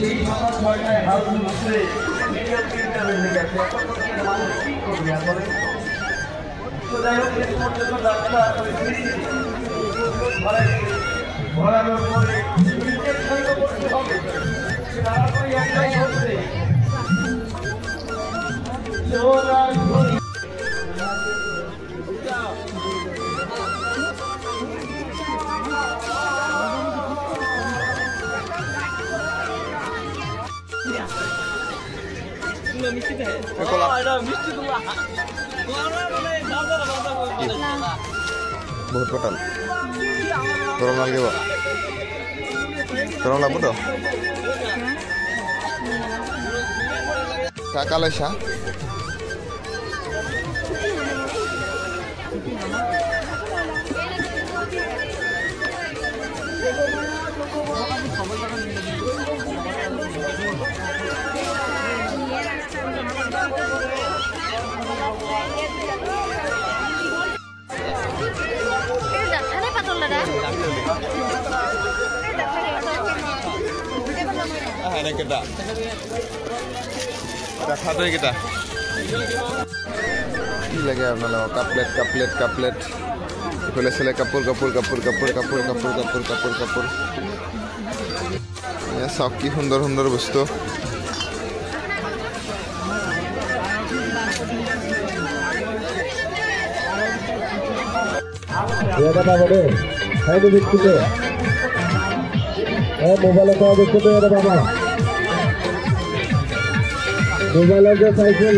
সেই সকাল 6টায় হাল ধরে মিডিয়াম প্রিন্টার হয়ে গেছে এখন মানুষ কি করবে আসলে তো যাই হোক শেষ পর্যন্ত ডাক্তার ভরানোর পরে ইনজেকশন তো করতে হবে তারপরে একটাই হচ্ছে बहुत पटल गरम লাগিব তো কাকা লৈছা kita খাদ্য kita কি লাগে আপনার কাপলেট এফালে ছেলে কাপোৰ চাওক কি সুন্দৰ বস্তু মোবাইলের যে সাইকেল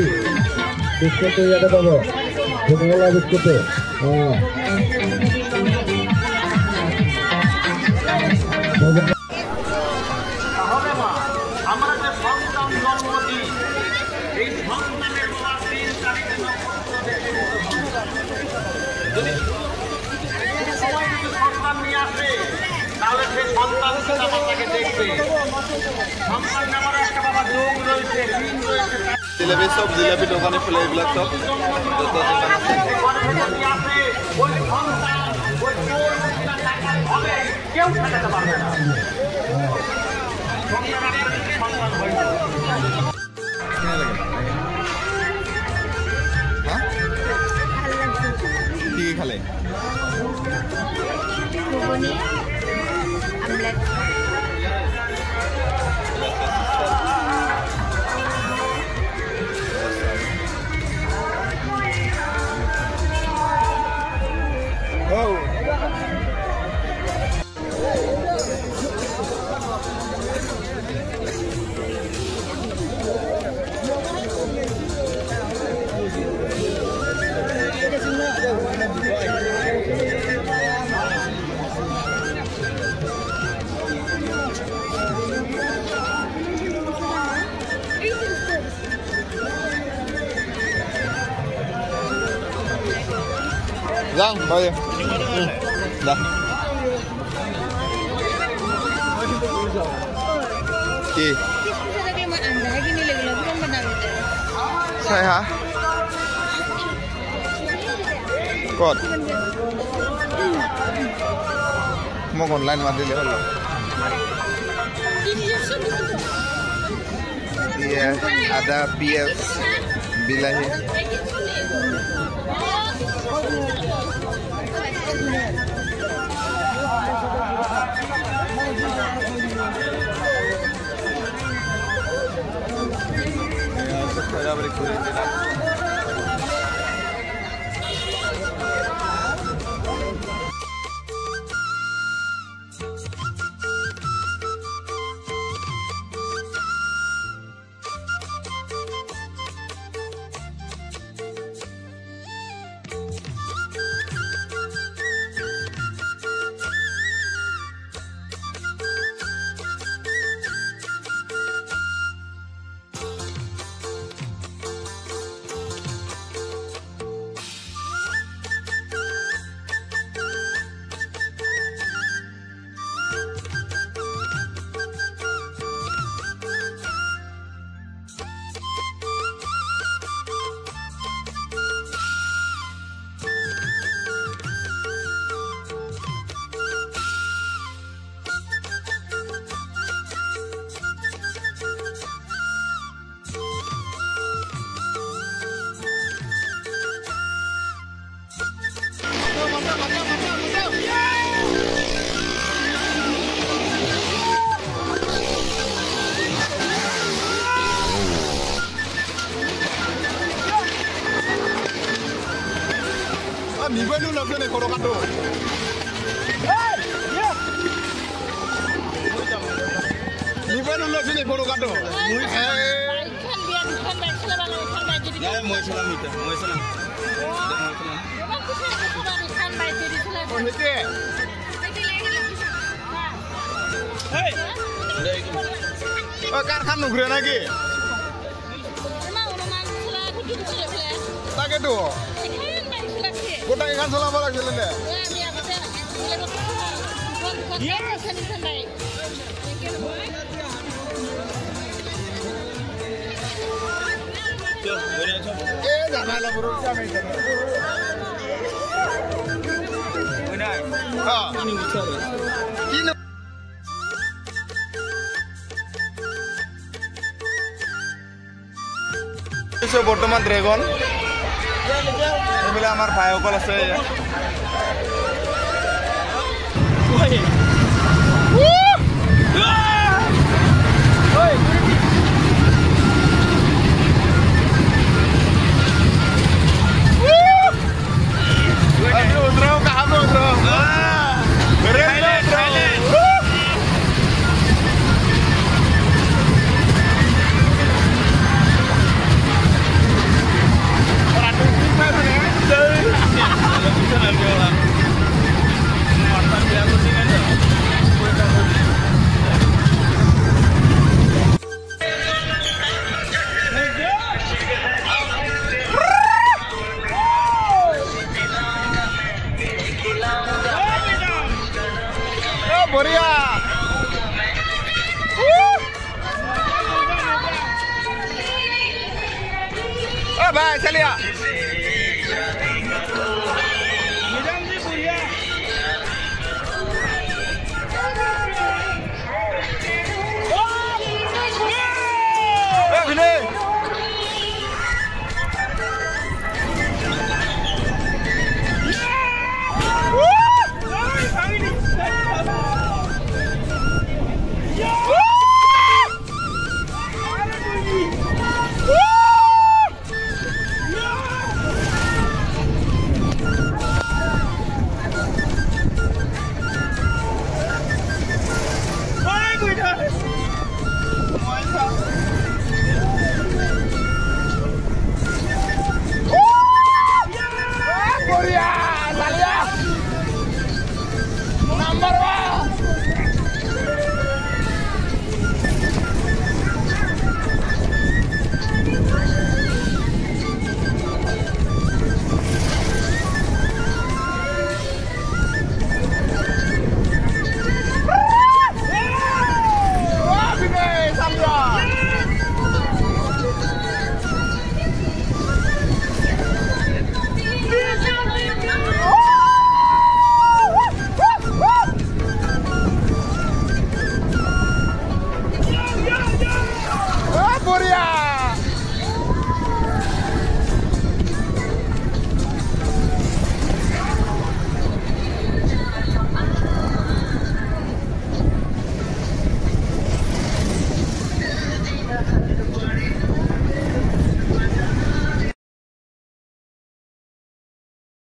বিস্কুট এটা পাবো ছোটবেলা বিস্কুটে আমরা যে সন্তান জন্ম দিই এই সন্তানের সন্তান নিয়ে আসে তাহলে সেই সন্তান পিতামাতাকে দেখবে সন্তান নেওয়ার একটা বাবা যোগ রয়েছে ঋণ রয়েছে জিলাপি সব জিলাপি দোকানে ফুলে এইবিলাক সব যত দোকান আছে ওই সন্তান ওই হবে কেউ ঠেকাতে পারবে না কি খালে Giang, bao nhiêu? Đây. Gì? Sai hả? Cột. Mau còn lain mati lihat lo. Iya, ada PS Bilahi. Saya beri kulit. Mobile লৈ পিনি ফটো কাটো মই চালাম ইটা মই চালাম কারখান নুঘুরে নাকি তাকেতো গোটা এখান চলাব লাগিছিল নে জানালা বড় আমি বর্তমান ড্রেগন এইবিলাক আমাৰ ভাইসকল আছে Boria. Oh, bye, Celia.